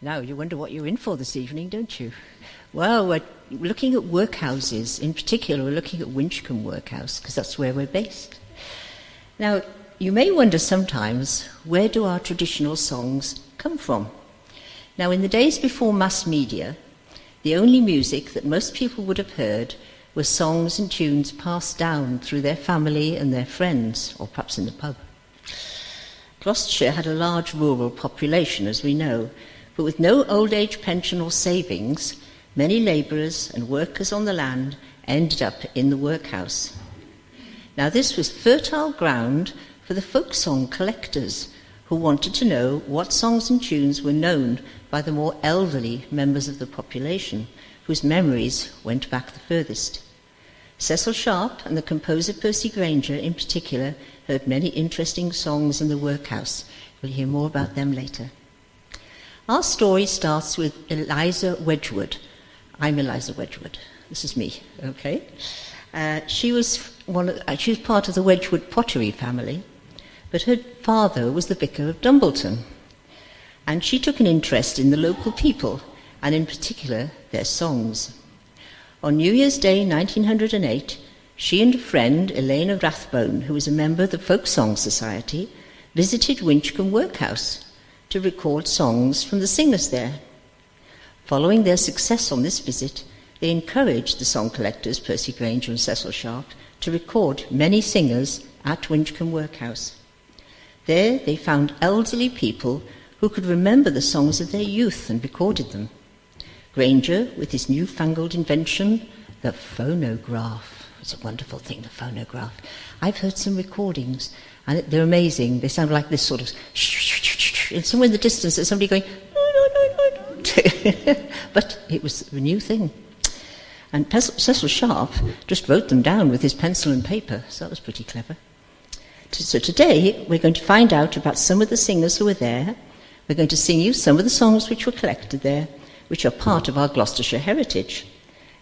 Now, you wonder what you're in for this evening, don't you? Well, we're looking at workhouses. In particular, we're looking at Winchcombe Workhouse, because that's where we're based. Now, you may wonder sometimes, where do our traditional songs come from? Now, in the days before mass media, the only music that most people would have heard were songs and tunes passed down through their family and their friends, or perhaps in the pub. Gloucestershire had a large rural population, as we know, but with no old age pension or savings, many labourers and workers on the land ended up in the workhouse. Now, this was fertile ground for the folk song collectors who wanted to know what songs and tunes were known by the more elderly members of the population, whose memories went back the furthest. Cecil Sharp and the composer Percy Grainger in particular heard many interesting songs in the workhouse. We'll hear more about them later. Our story starts with Eliza Wedgwood. I'm Eliza Wedgwood. This is me, okay? She was part of the Wedgwood pottery family, but her father was the vicar of Dumbleton. And she took an interest in the local people, and in particular, their songs. On New Year's Day 1908, she and a friend, Elena Rathbone, who was a member of the Folk Song Society, visited Winchcombe Workhouse to record songs from the singers there. Following their success on this visit, they encouraged the song collectors, Percy Grainger and Cecil Sharp, to record many singers at Winchcombe Workhouse. There they found elderly people who could remember the songs of their youth and recorded them. Grainger, with his newfangled invention, the phonograph. It's a wonderful thing, the phonograph. I've heard some recordings, and they're amazing. They sound like this sort of and somewhere in the distance there's somebody going, no. But it was a new thing. And Cecil Sharp just wrote them down with his pencil and paper, so that was pretty clever. So today we're going to find out about some of the singers who were there. We're going to sing you some of the songs which were collected there, which are part of our Gloucestershire heritage.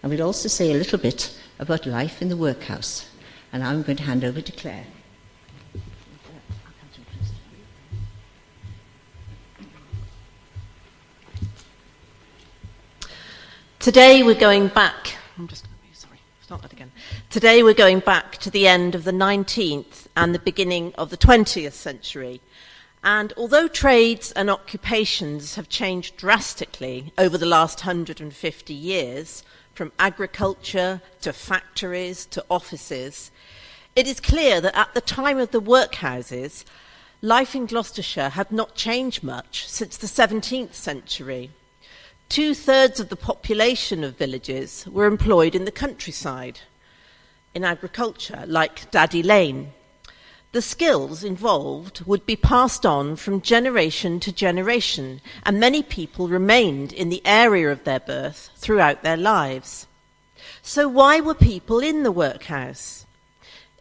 And we'll also say a little bit about life in the workhouse. And I'm going to hand over to Claire. Today we're going back. Start that again. Today we're going back to the end of the 19th and the beginning of the 20th century. And although trades and occupations have changed drastically over the last 150 years, from agriculture to factories to offices, it is clear that at the time of the workhouses, life in Gloucestershire had not changed much since the 17th century. 2/3 of the population of villages were employed in the countryside, in agriculture, like Daddy Lane. The skills involved would be passed on from generation to generation, and many people remained in the area of their birth throughout their lives. So why were people in the workhouse?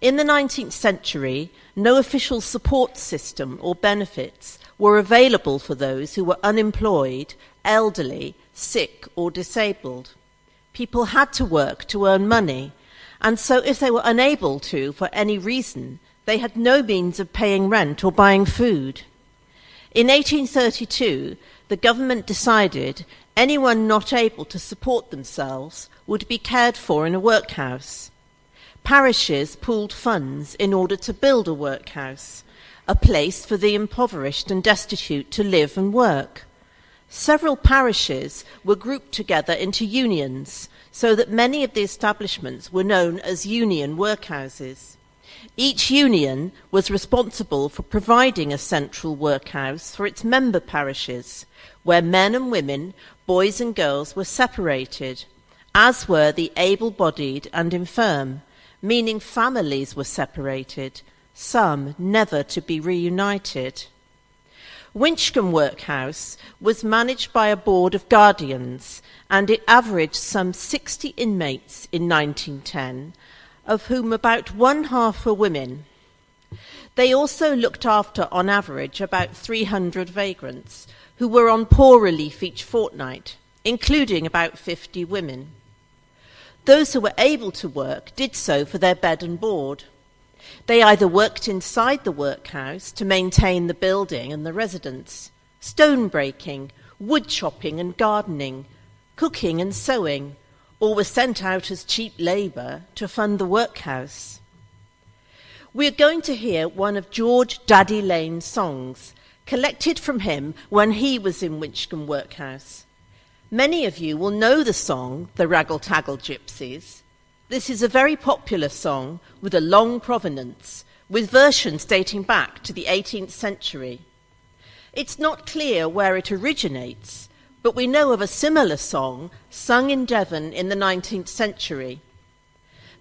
In the 19th century, no official support system or benefits were available for those who were unemployed, elderly, sick or disabled. People had to work to earn money, and so if they were unable to, for any reason, they had no means of paying rent or buying food. In 1832, the government decided anyone not able to support themselves would be cared for in a workhouse. Parishes pooled funds in order to build a workhouse, a place for the impoverished and destitute to live and work. Several parishes were grouped together into unions, so that many of the establishments were known as union workhouses. Each union was responsible for providing a central workhouse for its member parishes, where men and women, boys and girls were separated, as were the able-bodied and infirm, meaning families were separated, some never to be reunited. Winchcombe Workhouse was managed by a board of guardians, and it averaged some 60 inmates in 1910, of whom about one half were women. They also looked after, on average, about 300 vagrants, who were on poor relief each fortnight, including about 50 women. Those who were able to work did so for their bed and board. They either worked inside the workhouse to maintain the building and the residence, stone breaking, wood chopping and gardening, cooking and sewing, or were sent out as cheap labour to fund the workhouse. We are going to hear one of George Daddy Lane's songs, collected from him when he was in Winchcombe Workhouse. Many of you will know the song, The Raggle-Taggle Gypsies. This is a very popular song with a long provenance, with versions dating back to the 18th century. It's not clear where it originates, but we know of a similar song sung in Devon in the 19th century.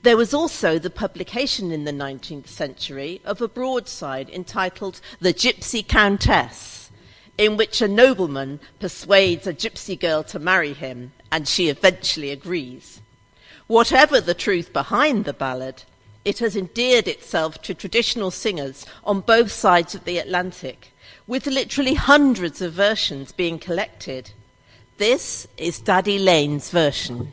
There was also the publication in the 19th century of a broadside entitled The Gypsy Countess, in which a nobleman persuades a gypsy girl to marry him, and she eventually agrees. Whatever the truth behind the ballad, it has endeared itself to traditional singers on both sides of the Atlantic, with literally hundreds of versions being collected. This is Daddy Lane's version.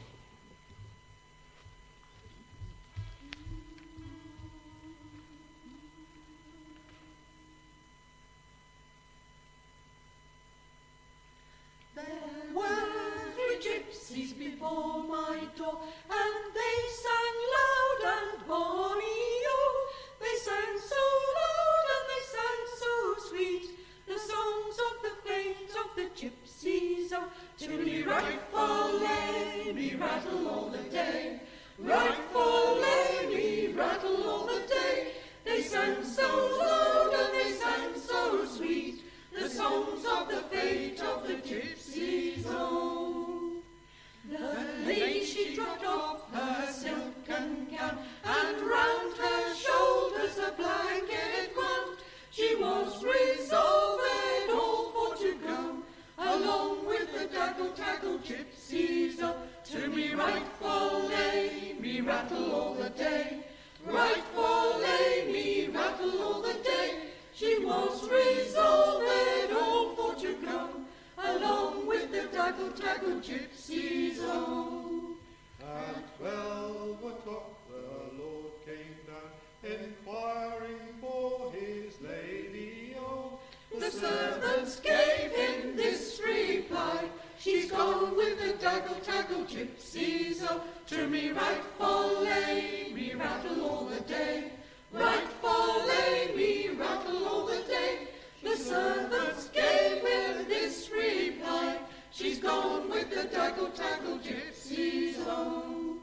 There were 3 gypsies before my door, and they sang loud and bonny-o. They sang so loud and they sang so sweet, the songs of the fate of the gypsies. Oh, to me right for lay, me rattle all the day. Right for lay, me rattle all the day. They sang so loud and they sang so sweet, the songs of the fate of the gypsies. Oh, the lady she dropped off her silken gown, and round her shoulders a blanket wound. She was resolved all for to go along with the Daggle-Taggle gypsies. Oh, to me right for lay, me rattle all the day. Right for lay, me rattle all the day. She was resolved all for to go along with the Daggle-Taggle gypsies. Oh, at 12 o'clock the Lord came down, inquiring for his lady. Oh, the servants gave him this reply: she's gone with the Daggle-Taggle gypsies. Oh, to me right for lay, me rattle all the day. Right for lay, me rattle all the day. The servants gave him this reply: she's gone with the Daggle-Taggle gypsies. Oh,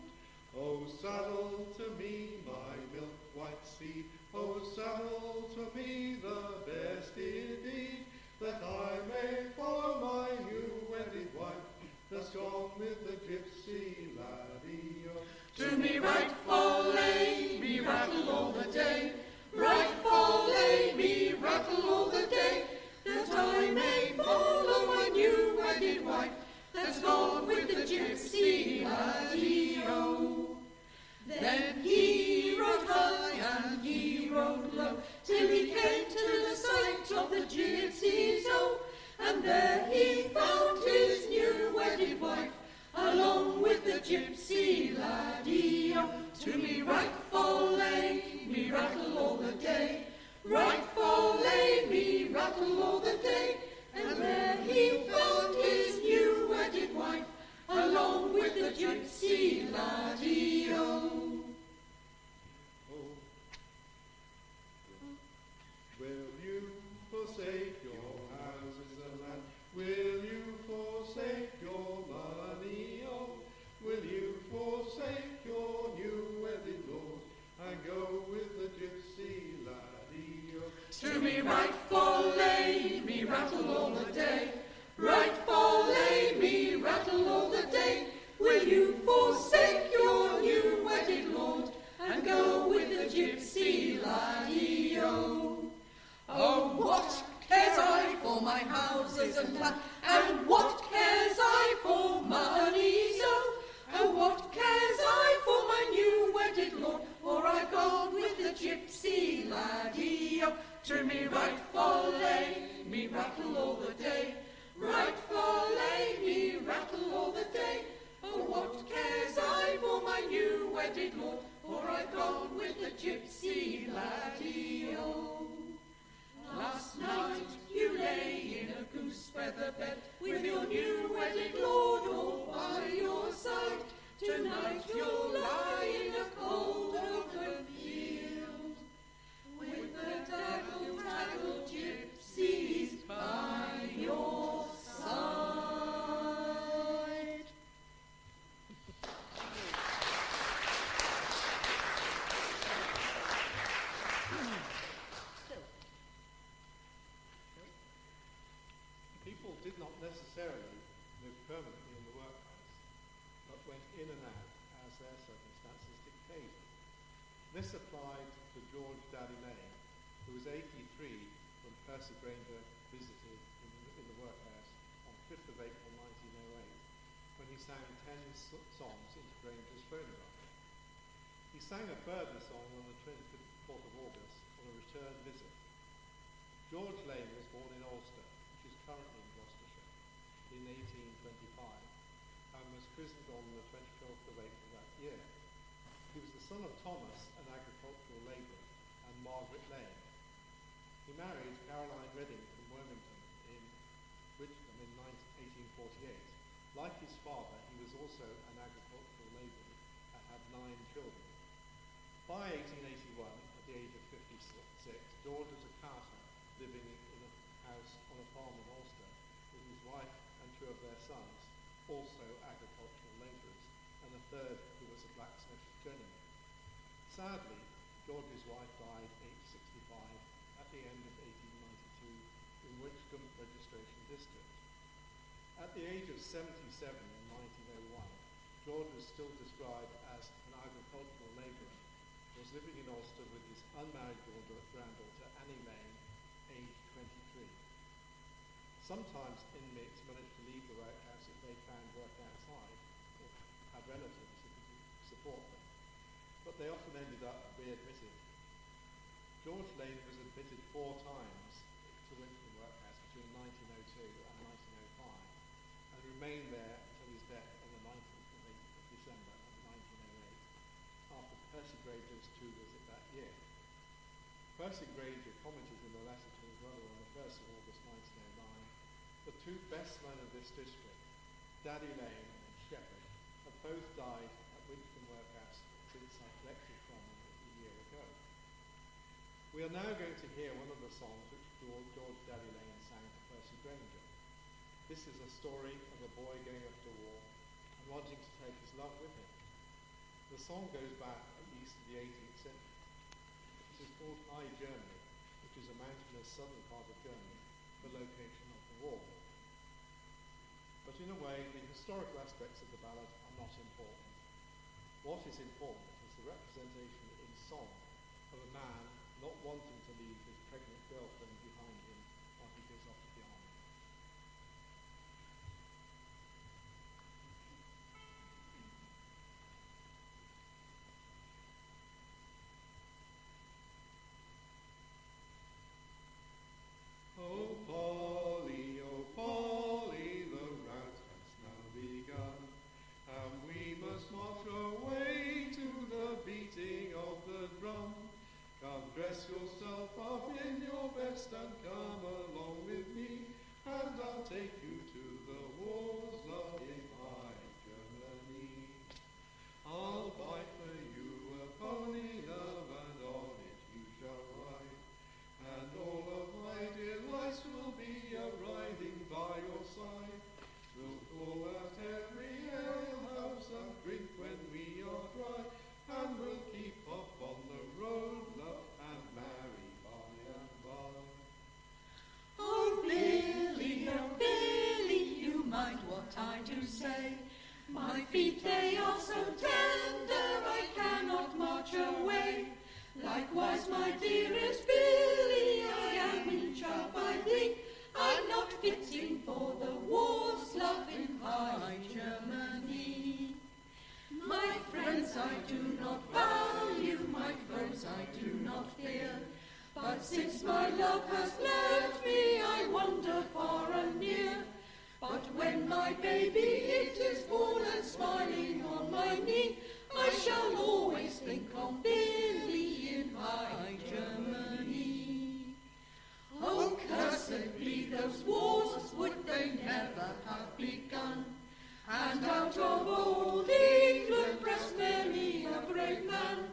oh, saddle to me my milk-white steed. Oh, saddle to me the best indeed, that I may follow my new-wedded wife, that's gone with the gypsy laddie. Oh, to me right for lay, me rattle all the day. Right for lay, me rattle all the day, that I may follow my new-wedded wife, that's gone with the gypsy laddie. Oh, then he rode high and he rode low, till he came to the sight of the gypsies. Oh, and there he found his new-wedded wife, along with the gypsy laddie. Oh, to me right for lay, me rattle all the day. Right for lay, me rattle all the day, and there he found his new-wedded wife, along with the gypsy laddie. Oh, will you forsake your houses and land? Will you forsake your money? Oh, will you forsake your new-wedded lord, and go with the gypsy laddie? Oh, to me right for lay, me rattle all the day. Right for lay, me rattle all the day. Will you forsake your new-wedded lord, and go with the gypsy laddie? Oh, oh, what cares I for my houses and land, and what cares I for money? So, and what cares I for my new-wedded lord, for I've gone with the gypsy laddie? Oh, to me right for lay, me rattle all the day. Right for lay, me rattle all the day. Oh, what cares I for my new-wedded lord, for I've gone with the gypsy laddie. Oh, last night you lay in a goose feather bed, with your new wedded lord all by your side. Tonight you'll lie in a cold open field, with the taggle-taggle gypsies by your side. People did not necessarily live permanently in the workhouse, but went in and out as their circumstances dictated. This applied to George Daddy Lane, who was 83 when Percy Granger visited in the workhouse on 5th of April 1908, when he sang 10 songs into Granger's phonograph. He sang a further song on the 24th of August on a return visit. George Lane was born in Ulster, which is currently in Gloucestershire, in 1825, and was christened on the 24th of April that year. He was the son of Thomas, an agricultural labourer, and Margaret Lane. He married Caroline Redding from Wormington in Whitcomb in 1848. Like his father, he was also an agricultural labourer and had 9 children. By 1881, at the age of 56, George was a carter living in a house on a farm in Ulster with his wife and 2 of their sons, also agricultural labourers, and a third who was a blacksmith journeyman. Sadly, George's wife died aged 65 at the end of 1892 in Whitcomb Registration District. At the age of 77 in 1901, George was still described as an agricultural labourer, was living in Ulster with his unmarried granddaughter Annie Lane, aged 23. Sometimes inmates managed to leave the workhouse if they found work outside or had relatives who could support them, but they often ended up readmitted. George Lane was admitted 4 times to Whitcomb Workhouse between 1902 and 1905 and remained there until his death on the 19th of December of 1908 after Percy Granger's 2 visit that year. Percy Granger commented in a letter to his brother on the 1st of August 1909, "The 2 best men of this district, Daddy Lane and Shepherd, have both died at Whitcomb Workhouse since I collected from them a year ago." We are now going to hear one of the songs which George Daddy Lane sang to Percy Granger. This is a story of a boy going off to war and wanting to take his love with him. The song goes back at least to the 18th century. It is called High Germany, which is a mountainous southern part of Germany, the location of the war. But in a way, the historical aspects of the ballad are not important. What is important is the representation in song of a man not wanting to leave his pregnant girlfriend behind him while he goes off to the army. Oh Polly, the rout has now begun, and we must march away to the beating of the drum. Come dress yourself up in your best and come along with me, and I'll take you to the wars of in high Germany. I'll buy for you a pony, love, and on it you shall ride, and all of my delights will be a riding by your side. We'll call at every alehouse and drink when we are dry, and we'll keep up on the road, love, and marry by and by. Oh Billy, you mind what I do say. My feet they are so tender, I cannot march away. Likewise, my dearest Billy, I am in chaff, I think. I'm not fitting for the wars, love, in high Germany. My friends I do not value, my foes I do not fear. But since my love has left me, I wander far and near. But when my baby it is born and smiling on my knee, I shall always think of Billy in high Germany. Oh, cursed be those wars, would they never have been And out of old England pressed many a brave man.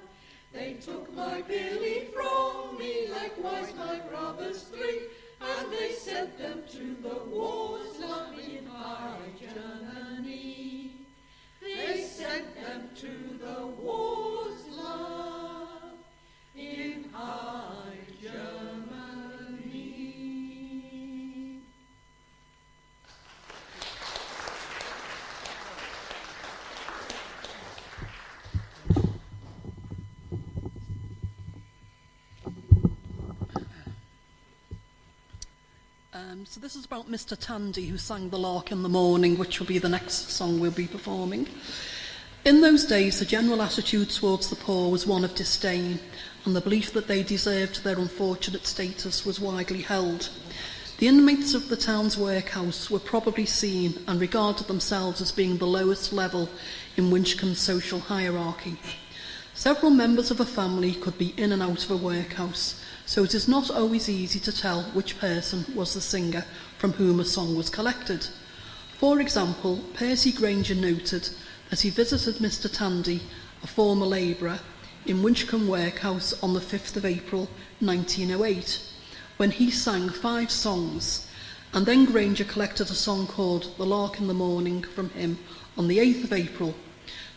They took my Billy from me, likewise my brothers three, and they sent them to the wars, love, in High Germany. They sent them to the wars, love, in High Germany. So this is about Mr. Tandy, who sang The Lark in the Morning, which will be the next song we'll be performing. In those days, the general attitude towards the poor was one of disdain, and the belief that they deserved their unfortunate status was widely held. The inmates of the town's workhouse were probably seen and regarded themselves as being the lowest level in Winchcombe's social hierarchy. Several members of a family could be in and out of a workhouse, so it is not always easy to tell which person was the singer from whom a song was collected. For example, Percy Granger noted that he visited Mr. Tandy, a former labourer, in Winchcombe Workhouse on the 5th of April 1908, when he sang 5 songs, and then Granger collected a song called The Lark in the Morning from him on the 8th of April.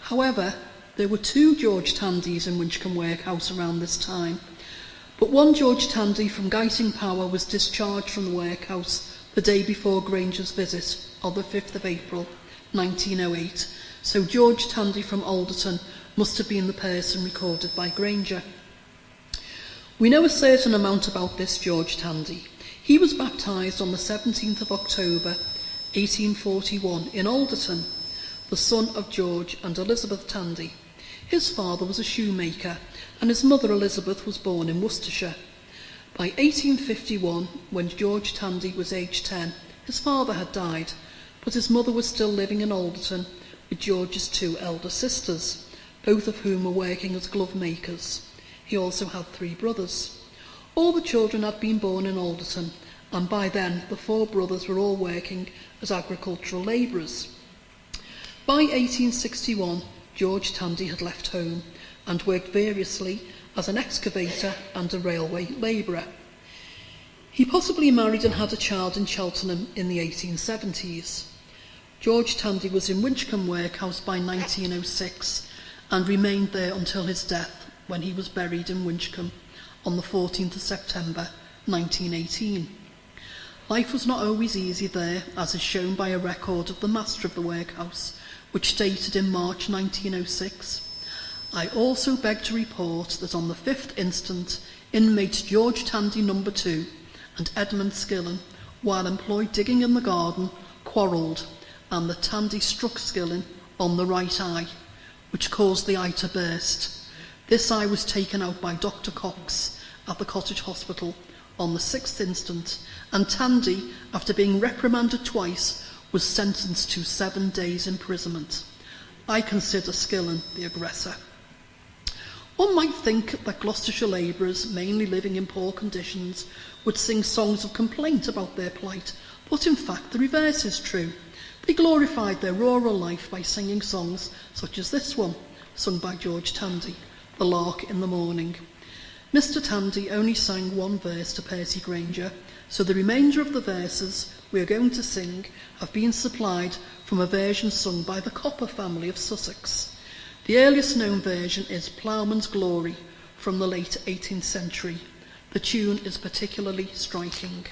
However, there were 2 George Tandys in Winchcombe Workhouse around this time, but one George Tandy from Guyting Power was discharged from the workhouse the day before Granger's visit on the 5th of April 1908, so George Tandy from Alderton must have been the person recorded by Granger. We know a certain amount about this George Tandy. He was baptised on the 17th of October 1841 in Alderton, the son of George and Elizabeth Tandy. His father was a shoemaker, and his mother Elizabeth was born in Worcestershire. By 1851, when George Tandy was aged 10, his father had died, but his mother was still living in Alderton with George's 2 elder sisters, both of whom were working as glove makers. He also had 3 brothers. All the children had been born in Alderton, and by then the 4 brothers were all working as agricultural labourers. By 1861, George Tandy had left home and worked variously as an excavator and a railway labourer. He possibly married and had a child in Cheltenham in the 1870s. George Tandy was in Winchcombe Workhouse by 1906 and remained there until his death, when he was buried in Winchcombe on the 14th of September 1918. Life was not always easy there, as is shown by a record of the master of the workhouse, which dated in March 1906. I also beg to report that on the 5th instant, inmates George Tandy No. 2 and Edmund Skillen, while employed digging in the garden, quarrelled, and the Tandy struck Skillen on the right eye, which caused the eye to burst. This eye was taken out by Dr. Cox at the Cottage Hospital on the 6th instant, and Tandy, after being reprimanded twice, was sentenced to 7 days imprisonment. I consider Skillen the aggressor. One might think that Gloucestershire labourers, mainly living in poor conditions, would sing songs of complaint about their plight, but in fact the reverse is true. They glorified their rural life by singing songs such as this one, sung by George Tandy, The Lark in the Morning. Mr. Tandy only sang 1 verse to Percy Granger, so the remainder of the verses we are going to sing have been supplied from a version sung by the Copper family of Sussex. The earliest known version is Ploughman's Glory from the late 18th century. The tune is particularly striking.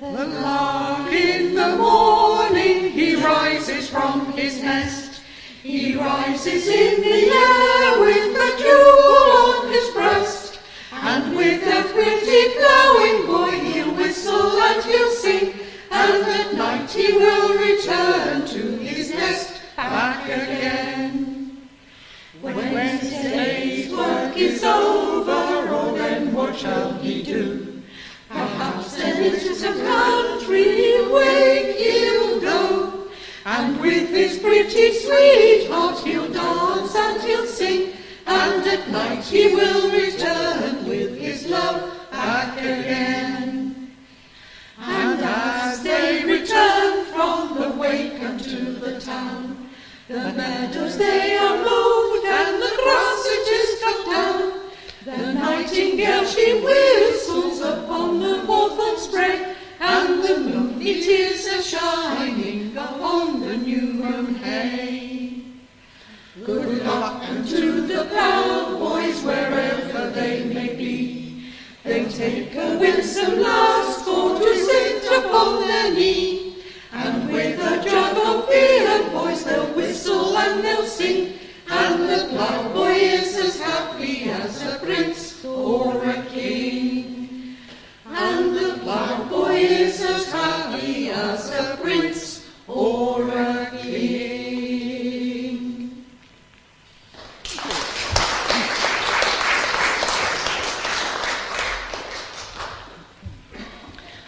The lark in the morning, he rises from his nest. He rises in the air with the jewel on his breast. And with a pretty ploughing boy he'll whistle and he'll sing. And at night he will return to his nest back again. When his day's work is over, oh then what shall he do? Perhaps then into some country way he'll go, And with his pretty sweetheart he'll dance and he'll sing, and at night he will return with his love back again. And as they return from the wake unto the town, the meadows they are mowed and the grass it is cut down. The nightingale she whistles upon the hawthorn spray, and the moon it is a-shining upon the new-mown hay. Good luck unto the ploughboys wherever they may be. They take a winsome lass for to sit upon their knee, and with a jug of beer, boys, they'll whistle and they'll sing, and the ploughboy is as happy as a prince or a king. And the ploughboy is as happy as a prince or a king.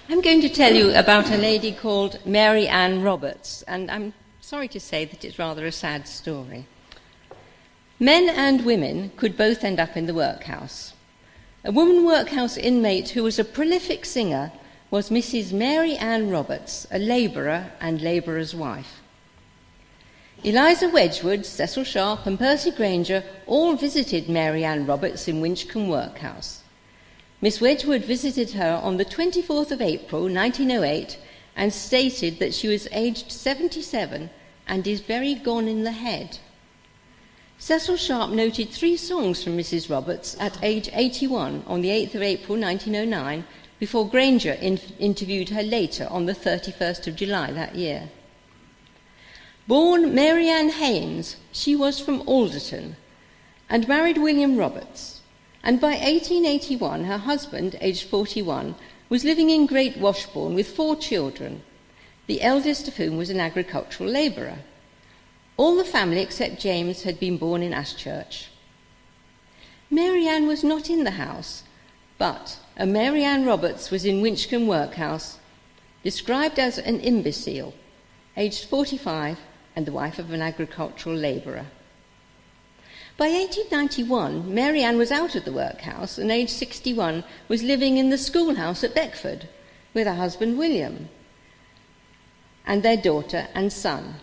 I'm going to tell you about a lady called Mary Ann Roberts, and I'm sorry to say that it's rather a sad story. Men and women could both end up in the workhouse. A woman workhouse inmate who was a prolific singer was Mrs. Mary Ann Roberts, a labourer and labourer's wife. Eliza Wedgwood, Cecil Sharp and Percy Granger all visited Mary Ann Roberts in Winchcombe Workhouse. Miss Wedgwood visited her on the 24th of April 1908 and stated that she was aged 77 and is very gone in the head. Cecil Sharp noted 3 songs from Mrs. Roberts at age 81 on the 8th of April 1909, before Granger interviewed her later on the 31st of July that year. Born Mary Ann Haynes, she was from Alderton and married William Roberts, and by 1881 her husband, aged 41, was living in Great Washbourne with 4 children, the eldest of whom was an agricultural labourer. All the family except James had been born in Ashchurch. Mary Ann was not in the house, but a Mary Ann Roberts was in Winchcombe Workhouse, described as an imbecile, aged 45 and the wife of an agricultural labourer. By 1891, Mary Ann was out of the workhouse and, aged 61, was living in the schoolhouse at Beckford with her husband William and their daughter and son.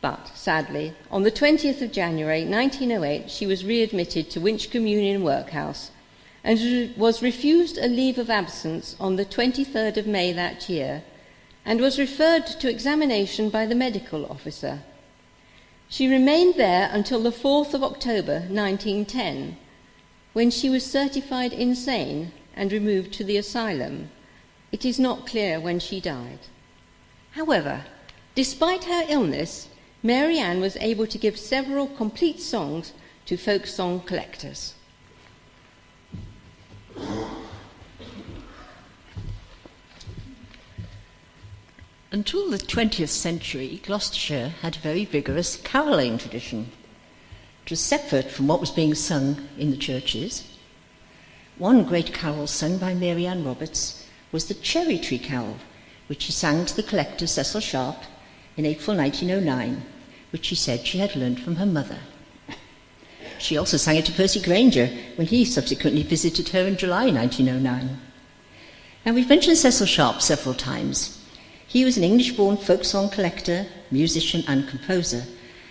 But, sadly, on the 20th of January 1908, she was readmitted to Winchcombe Union Workhouse and was refused a leave of absence on the 23rd of May that year and was referred to examination by the medical officer. She remained there until the 4th of October 1910, when she was certified insane and removed to the asylum. It is not clear when she died. However, despite her illness, Mary Ann was able to give several complete songs to folk song collectors. Until the 20th century, Gloucestershire had a very vigorous carolling tradition. It was separate from what was being sung in the churches. One great carol sung by Mary Ann Roberts was the Cherry Tree Carol, which she sang to the collector Cecil Sharp in April 1909, which she said she had learned from her mother. She also sang it to Percy Granger when he subsequently visited her in July 1909. Now, we've mentioned Cecil Sharp several times. He was an English-born folk song collector, musician and composer,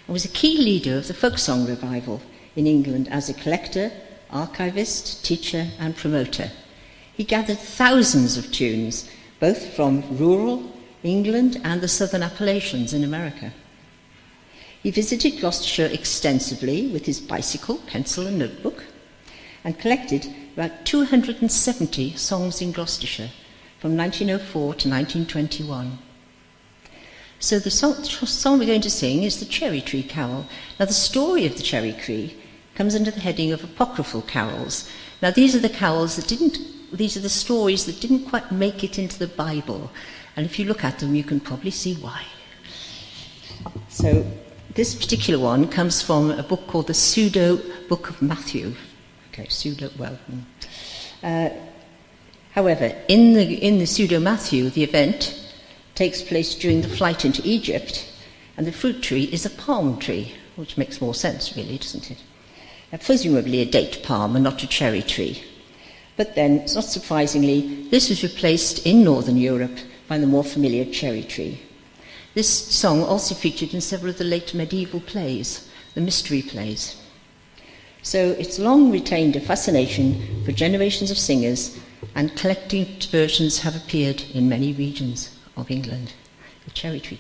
and was a key leader of the folk song revival in England as a collector, archivist, teacher and promoter. He gathered thousands of tunes, both from rural England and the southern Appalachians in America. He visited Gloucestershire extensively with his bicycle, pencil and notebook, and collected about 270 songs in Gloucestershire from 1904 to 1921. So the song we're going to sing is the Cherry Tree Carol. Now, the story of the Cherry Tree comes under the heading of apocryphal carols. Now, these are the stories that didn't quite make it into the Bible. And if you look at them, you can probably see why. So this particular one comes from a book called the Pseudo Book of Matthew. Okay, however, in the Pseudo Matthew, the event takes place during the flight into Egypt, And the fruit tree is a palm tree, which makes more sense, really, doesn't it? Presumably a date palm and not a cherry tree. But then, not surprisingly, this was replaced in Northern Europe by the more familiar cherry tree. This song also featured in several of the late medieval plays, the mystery plays. So it's long retained a fascination for generations of singers, and collected versions have appeared in many regions of England. The cherry tree.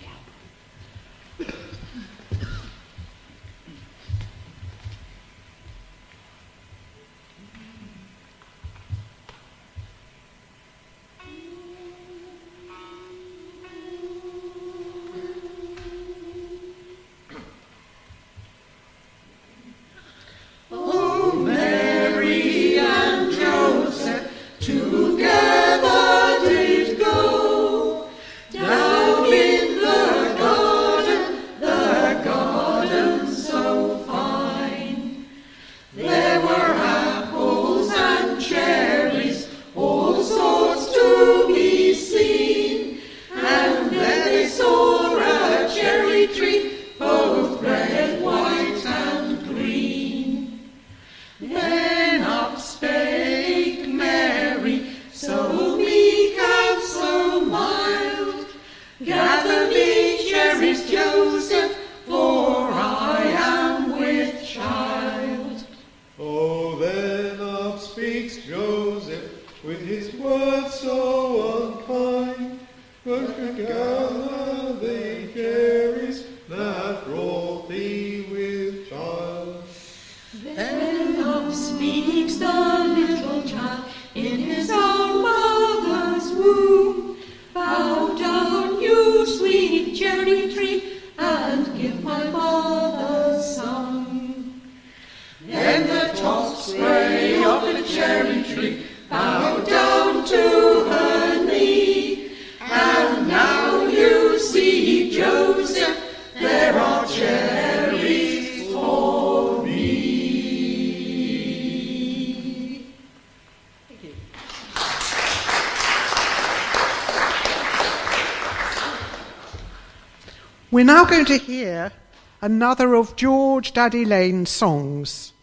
We're now going to hear another of George Daddy Lane's songs,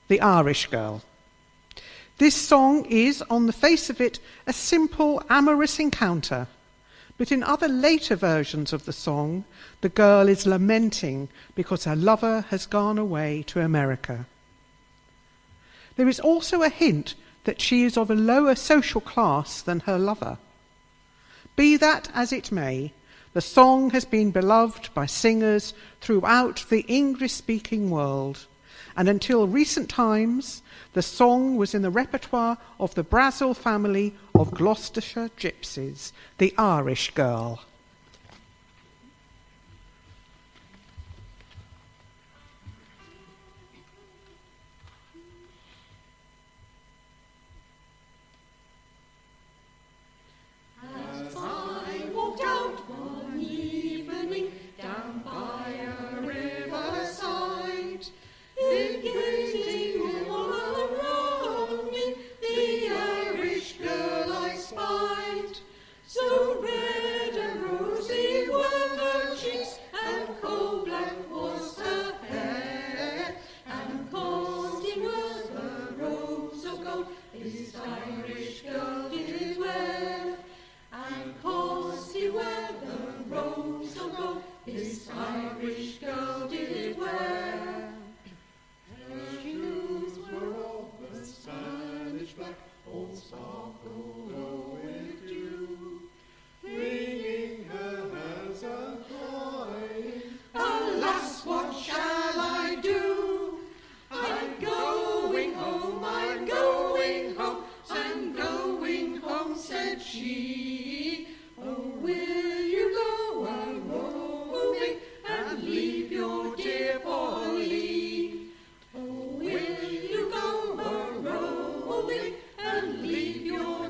The Irish Girl. This song is, on the face of it, a simple amorous encounter, but in other later versions of the song, the girl is lamenting because her lover has gone away to America. There is also a hint that she is of a lower social class than her lover. Be that as it may, the song has been beloved by singers throughout the English-speaking world, and until recent times, the song was in the repertoire of the Brazil family of Gloucestershire gypsies, the Irish Girl.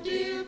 Dear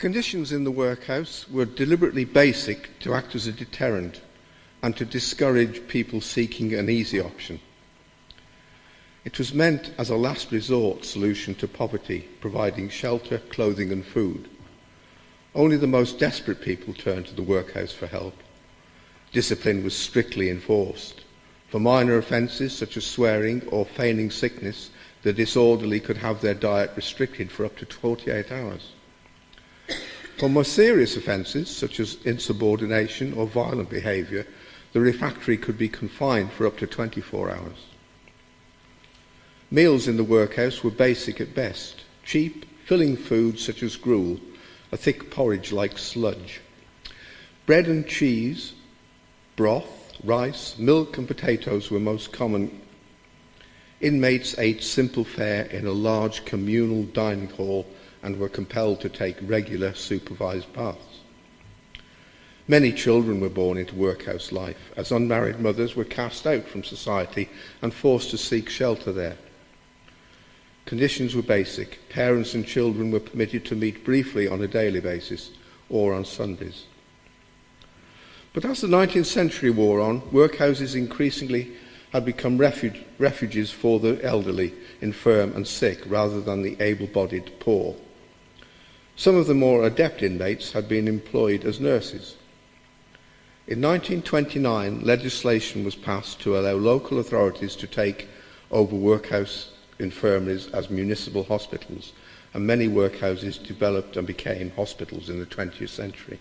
conditions in the workhouse were deliberately basic to act as a deterrent and to discourage people seeking an easy option. It was meant as a last resort solution to poverty, providing shelter, clothing and food. Only the most desperate people turned to the workhouse for help. Discipline was strictly enforced. For minor offences such as swearing or feigning sickness, the disorderly could have their diet restricted for up to 48 hours. For more serious offences such as insubordination or violent behaviour, the refractory could be confined for up to 24 hours. Meals in the workhouse were basic at best: cheap, filling food such as gruel, a thick porridge like sludge. Bread and cheese, broth, rice, milk and potatoes were most common. Inmates ate simple fare in a large communal dining hall and were compelled to take regular supervised baths. Many children were born into workhouse life, as unmarried mothers were cast out from society and forced to seek shelter there. Conditions were basic. Parents and children were permitted to meet briefly on a daily basis or on Sundays. But as the 19th century wore on, workhouses increasingly had become refuges for the elderly, infirm and sick, rather than the able-bodied poor. Some of the more adept inmates had been employed as nurses. In 1929, legislation was passed to allow local authorities to take over workhouse infirmaries as municipal hospitals, and many workhouses developed and became hospitals in the 20th century.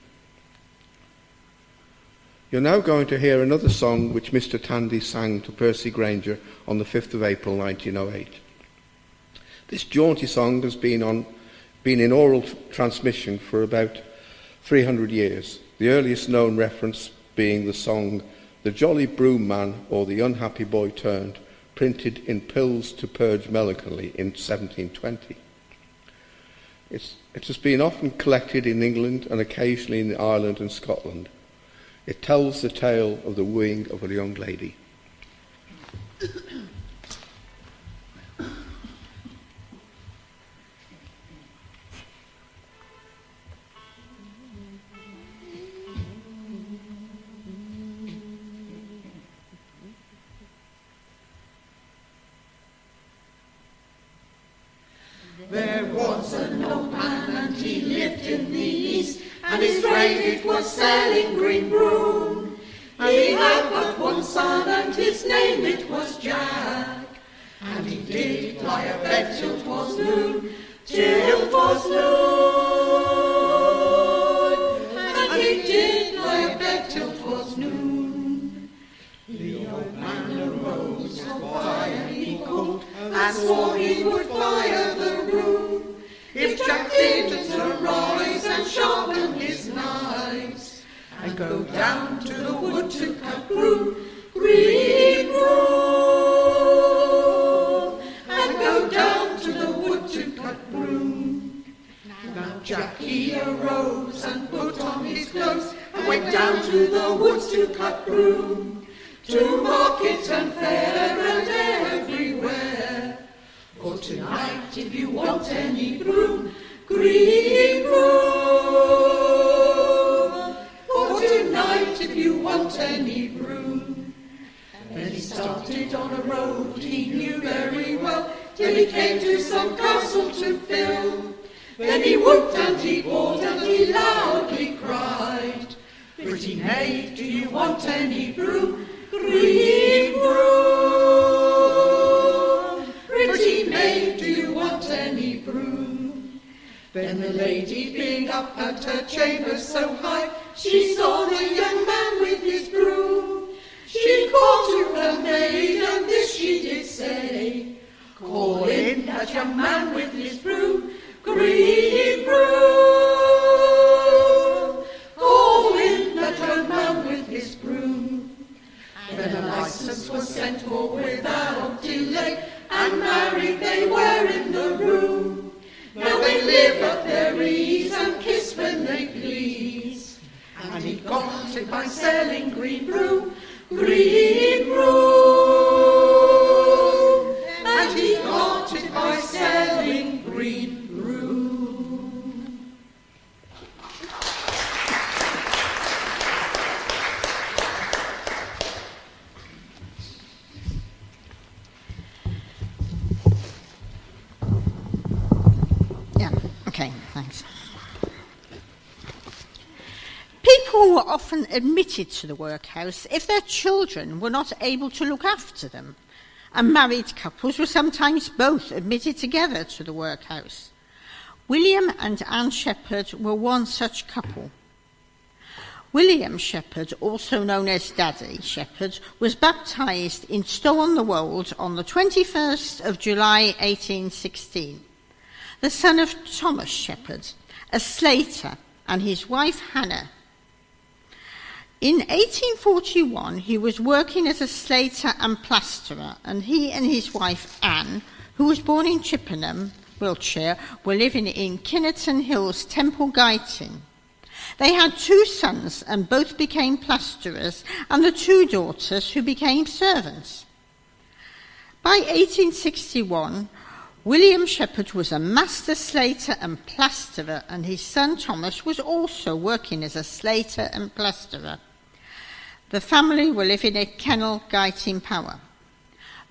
You're now going to hear another song which Mr. Tandy sang to Percy Granger on the 5th of April 1908. This jaunty song has been in oral transmission for about 300 years, the earliest known reference being the song "The Jolly Broom Man" or "The Unhappy Boy Turned," printed in Pills to Purge Melancholy in 1720. It has been often collected in England and occasionally in Ireland and Scotland. It tells the tale of the wooing of a young lady. There was an old man and he lived in the east, and his trade it was selling green broom. He had but one son and his name it was Jack, and he did lie abed till 'twas noon, till 'twas noon, and he did lie abed till 'twas noon. The old man arose quietly cold, and swore he would fire the room if Jack didn't arise and sharpen his knives, and go down to the wood to cut broom, green broom, and go down to the wood to cut broom. Now Jack he arose and put on his clothes and went down to the woods to cut broom, to market and fair and everywhere. For tonight, if you want any broom, green broom. For tonight, if you want any broom. Then he started on a road he knew very well, till he came to some castle to fill. Then he whooped and he bawled and he loudly cried, "Pretty maid, do you want any broom? Green broom. Pretty maid, do you want any broom?" Then the lady, being up at her chamber so high, she saw the young man with his broom. She called to her maid, and this she did say, "Call in that young man with his broom, green broom. Call in that young man with his broom." Then a license was sent for without delay, and married they were in the room. Now they live at their ease and kiss when they please, and he got it by selling green broom, green broom, and he got it by selling green broom. Thanks. People were often admitted to the workhouse if their children were not able to look after them, and married couples were sometimes both admitted together to the workhouse. William and Anne Shepherd were one such couple. William Shepherd, also known as Daddy Shepherd, was baptised in Stow-on-the-Wold on the 21st of July 1816, the son of Thomas Shepherd, a slater, and his wife Hannah. In 1841, he was working as a slater and plasterer, and he and his wife Anne, who was born in Chippenham, Wiltshire, were living in Kinnerton Hills, Temple Guyton. They had 2 sons, and both became plasterers, and the 2 daughters who became servants. By 1861, William Shepherd was a master slater and plasterer, and his son Thomas was also working as a slater and plasterer. The family were living at Kennel Guyton Power.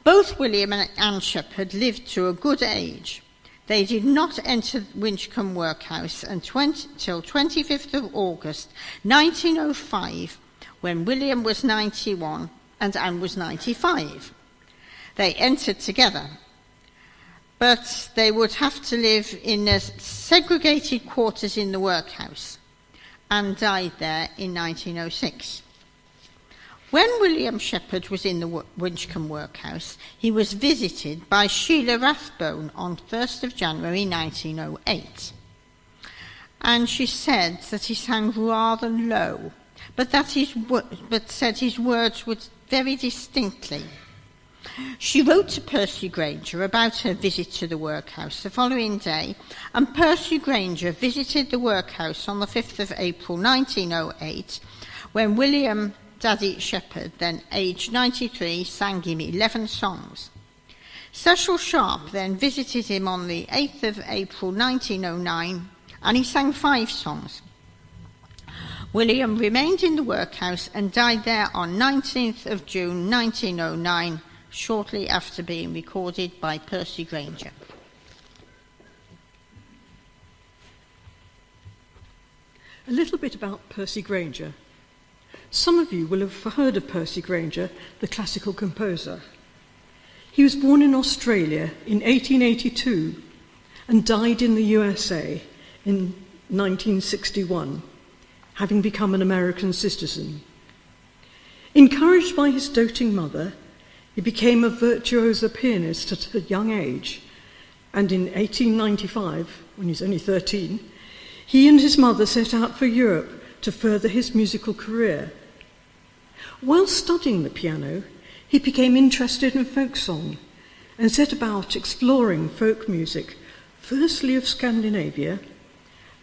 Both William and Anne Shepherd lived to a good age. They did not enter Winchcombe Workhouse until 25th of August 1905, when William was 91 and Anne was 95. They entered together, but they would have to live in segregated quarters in the workhouse, and died there in 1906. When William Shepherd was in the Winchcombe Workhouse, he was visited by Sheila Rathbone on 1st of January 1908. And she said that he sang rather low, but said his words were very distinctly. She wrote to Percy Granger about her visit to the workhouse the following day, and Percy Granger visited the workhouse on the 5th of April 1908, when William Daddy Shepherd, then aged 93, sang him 11 songs. Cecil Sharp then visited him on the 8th of April 1909, and he sang 5 songs. William remained in the workhouse and died there on 19th of June 1909, shortly after being recorded by Percy Granger. A little bit about Percy Granger. Some of you will have heard of Percy Granger, the classical composer. He was born in Australia in 1882 and died in the USA in 1961, having become an American citizen. Encouraged by his doting mother, he became a virtuoso pianist at a young age, and in 1895, when he was only 13, he and his mother set out for Europe to further his musical career. While studying the piano, he became interested in folk song and set about exploring folk music, firstly of Scandinavia,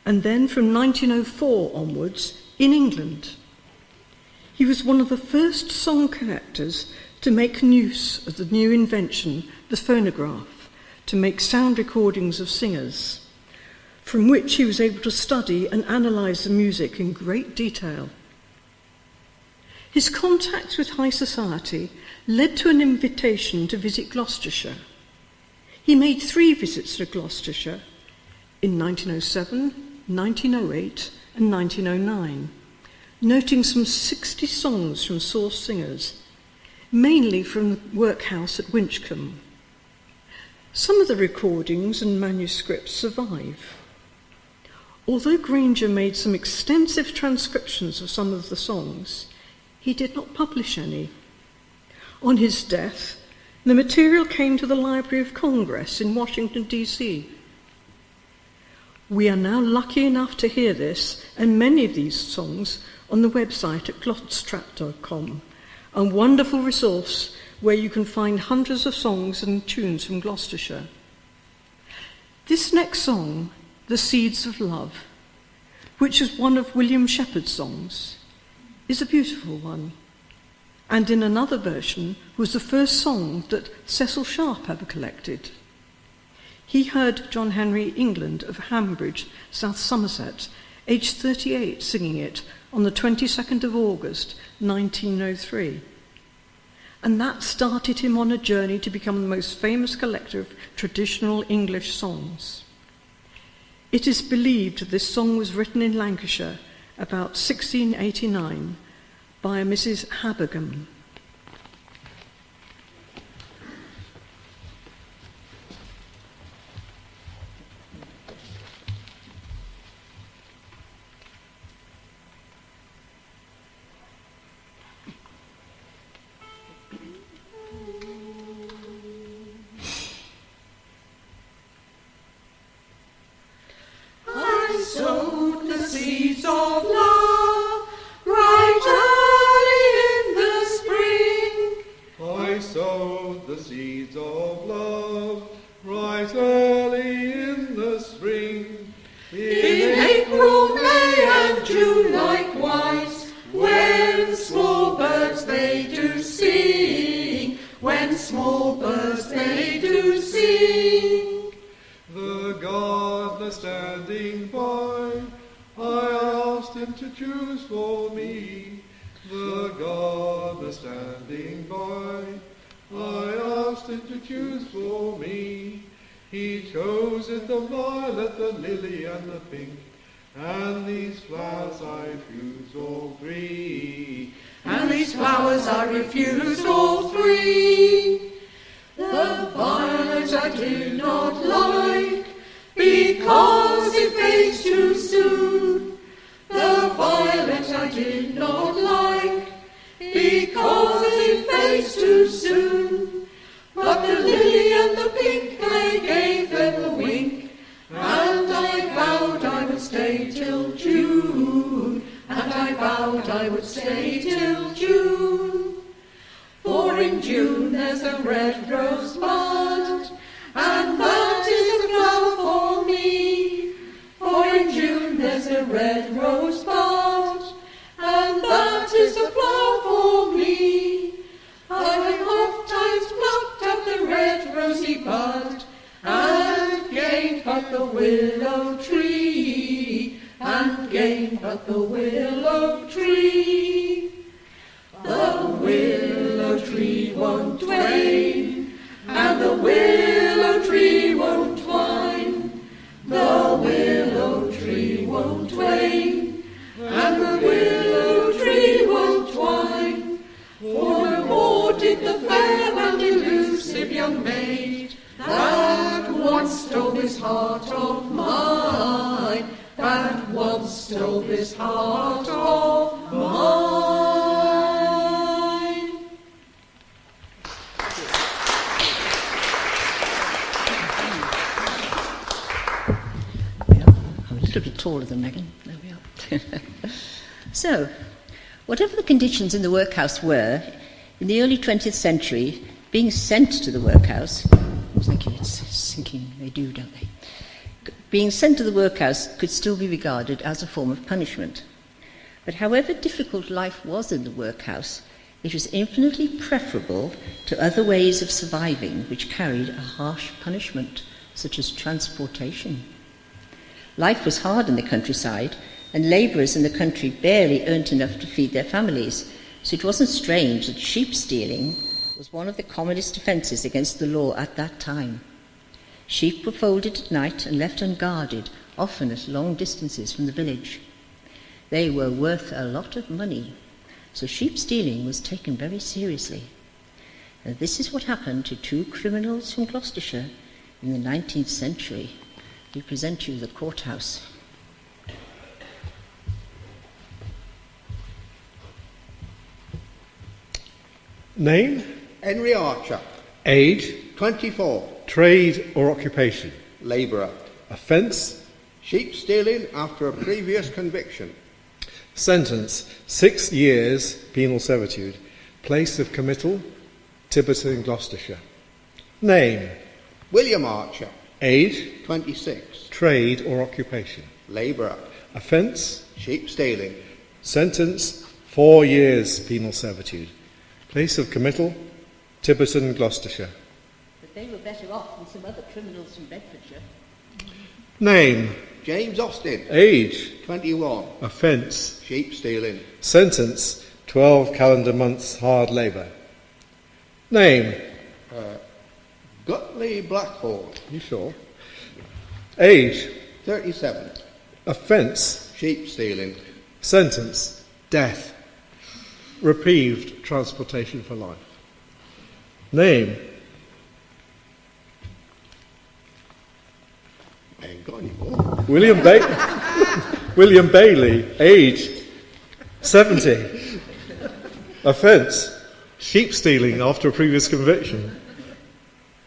and then from 1904 onwards in England. He was one of the first song collectors to make use of the new invention, the phonograph, to make sound recordings of singers, from which he was able to study and analyse the music in great detail. His contacts with high society led to an invitation to visit Gloucestershire. He made 3 visits to Gloucestershire in 1907, 1908 and 1909, noting some 60 songs from source singers, mainly from the workhouse at Winchcombe. Some of the recordings and manuscripts survive. Although Granger made some extensive transcriptions of some of the songs, he did not publish any. On his death, the material came to the Library of Congress in Washington, D.C. We are now lucky enough to hear this and many of these songs on the website at glotstrap.com, a wonderful resource where you can find hundreds of songs and tunes from Gloucestershire. This next song, The Seeds of Love, which is one of William Shepherd's songs, is a beautiful one, and in another version was the first song that Cecil Sharp ever collected. He heard John Henry England of Hambridge, South Somerset, aged 38, singing it on the 22nd of August 1903. And that started him on a journey to become the most famous collector of traditional English songs. It is believed this song was written in Lancashire about 1689 by a Mrs. Habergam. I sowed the seeds of love right early in the spring. I sowed the seeds of love right early in the spring. In April, May and June likewise, when small birds they do sing, when small birds they do sing. The gardener standing by, I asked him to choose for me. The gardener standing by, I asked him to choose for me. He chose it the violet, the lily and the pink, and these flowers I refused all three. And these flowers I refused all three. The violet I did not like, because it fades too soon. The violet I did not like, because it fades too soon. But the lily and the pink, I gave them a wink, and I vowed I would stay till June, and I vowed I would stay till June. For in June there's a red rose bud, and that is a flower for me. For in June there's a red rose bud, and that is a flower for me. I have oft times plucked up the red rosy bud, and gained but the willow tree, and gained but the willow tree. The willow tree won't wane, and the willow tree won't twine. The willow tree won't wane, and the willow tree won't twine. For no more did the fair and elusive young maid that once stole this heart of mine, that once stole this heart of mine. I'm a little bit taller than Megan. There we are. So, whatever the conditions in the workhouse were, in the early 20th century, being sent to the workhouse, thank you, it's sinking, they do, don't they? Being sent to the workhouse could still be regarded as a form of punishment. But however difficult life was in the workhouse, it was infinitely preferable to other ways of surviving which carried a harsh punishment, such as transportation. Life was hard in the countryside, and labourers in the country barely earned enough to feed their families, so it wasn't strange that sheep stealing was one of the commonest offences against the law at that time. Sheep were folded at night and left unguarded, often at long distances from the village. They were worth a lot of money, so sheep stealing was taken very seriously. And this is what happened to two criminals from Gloucestershire in the 19th century. We present you the courthouse. Name? Henry Archer. Age? 24. Trade or occupation? Labourer. Offence? Sheep stealing after a previous conviction. Sentence: 6 years penal servitude. Place of committal: Tiverton, Gloucestershire. Name? William Archer. Age? 26. Trade or occupation? Labourer. Offence? Sheep stealing. Sentence: 4 years penal servitude. Place of committal: Tiverton, Gloucestershire. But they were better off than some other criminals from Bedfordshire. Name? James Austin. Age? 21. Offence? Sheep stealing. Sentence: 12 calendar months hard labour. Name? Gutley Blackhall. You sure? Age? 37. Offence, Sheep stealing. sentence, death. Reprieved, transportation for life. Name, I ain't got any more. William Bailey, age 70. Offence, sheep stealing after a previous conviction.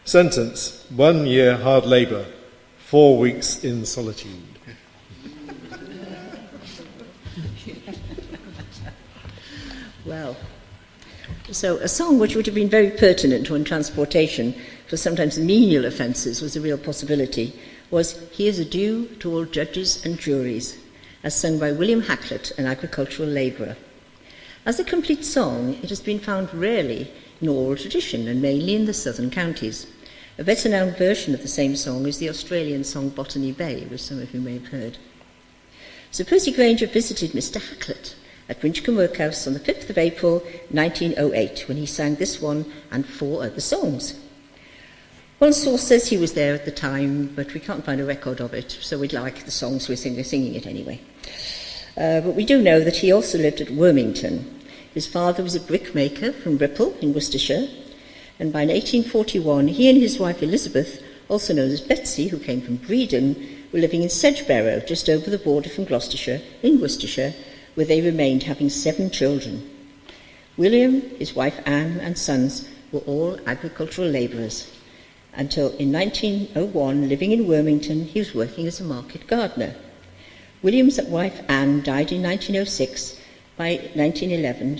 Sentence, 1 year hard labour, 4 weeks in solitude. Well, so a song which would have been very pertinent on transportation for sometimes menial offences was a real possibility, was Here's a Due to All Judges and Juries, as sung by William Hackett, an agricultural labourer. As a complete song, it has been found rarely in oral tradition and mainly in the southern counties. A better-known version of the same song is the Australian song Botany Bay, which some of you may have heard. Sir Percy Granger visited Mr. Hackett at Winchcombe Workhouse on the 5th of April 1908, when he sang this one and 4 other songs. One source says he was there at the time, but we can't find a record of it, so we'd like the songs we're singing it anyway. But we do know that he also lived at Wormington. His father was a brickmaker from Ripple in Worcestershire, and by 1841 he and his wife Elizabeth, also known as Betsy, who came from Bredon, were living in Sedgebarrow, just over the border from Gloucestershire, in Worcestershire, where they remained, having 7 children. William, his wife Anne, and sons were all agricultural labourers, until in 1901, living in Wormington, he was working as a market gardener. William's wife Anne died in 1906. By 1911,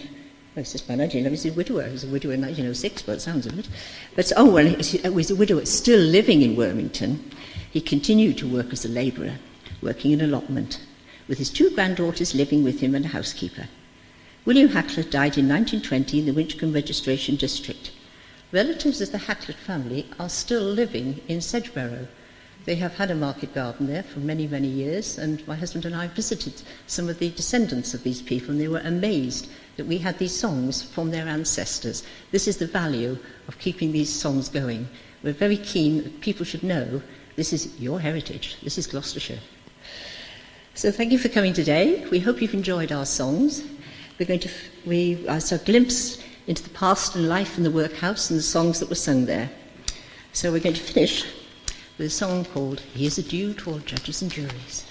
he was a widower. He was a widower in 1906, by the sounds of it. But, when he was a widower still living in Wormington, he continued to work as a labourer, working in allotment, with his 2 granddaughters living with him and a housekeeper. William Hackett died in 1920 in the Winchcombe Registration District. Relatives of the Hackett family are still living in Sedgebarrow. They have had a market garden there for many, many years, and my husband and I visited some of the descendants of these people, and they were amazed that we had these songs from their ancestors. This is the value of keeping these songs going. We're very keen that people should know this is your heritage, this is Gloucestershire. So thank you for coming today. We hope you've enjoyed our songs. We a glimpse into the past and life in the workhouse and the songs that were sung there. So we're going to finish with a song called Here's a Due to All Judges and Juries.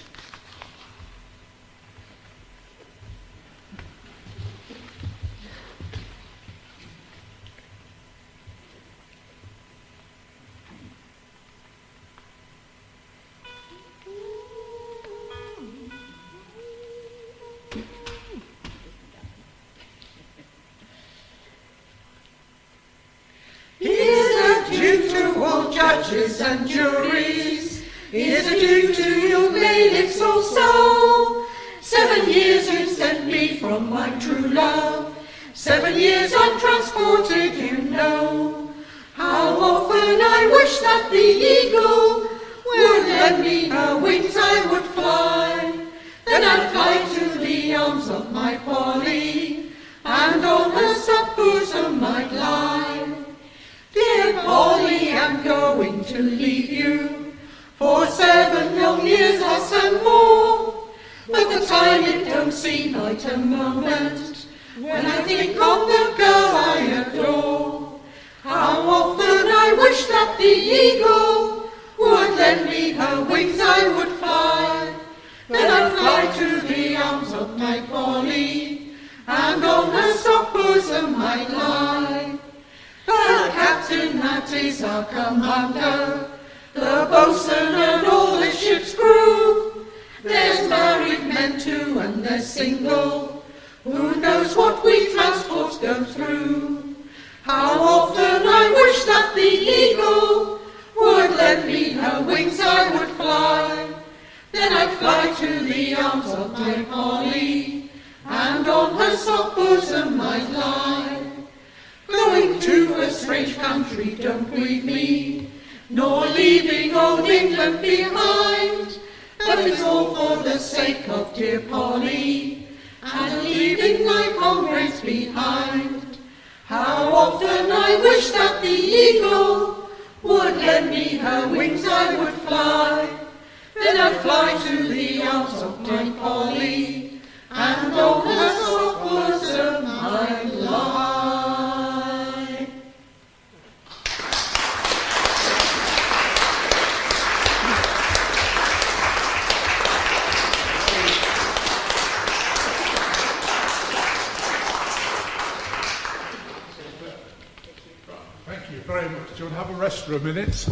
Judges and juries, here's a due to you bailiffs also. 7 years you've sent me from my true love. 7 years untransported, you know. How often I wish that the eagle would lend me her wings, I would fly. Then I'd fly to the arms of my Polly, and on her soft bosom I'd lie. Dear Polly, I'm going to leave you for 7 long years, less and more. But the time it don't seem like a moment when I think of the girl I adore. How often I wish that the eagle would lend me her wings, I would fly. Then I'd fly to the arms of my Polly, and on her soft bosom I'd lie. The captain, that is our commander, the boatswain and all the ship's crew. There's married men too, and there's single. Who knows what we transports go through? How often I wish that the eagle would lend me her wings, I would fly. Then I'd fly to the arms of my Polly, and on her soft bosom I'd lie. Going to a strange country don't grieve me, nor leaving old England behind. But it's all for the sake of dear Polly, and leaving my comrades behind. How often I wish that the eagle would lend me her wings, I would fly. Then I'd fly to the arms of my Polly, and go the soft words of my life. Thank you very much. Do you want to have a rest for a minute?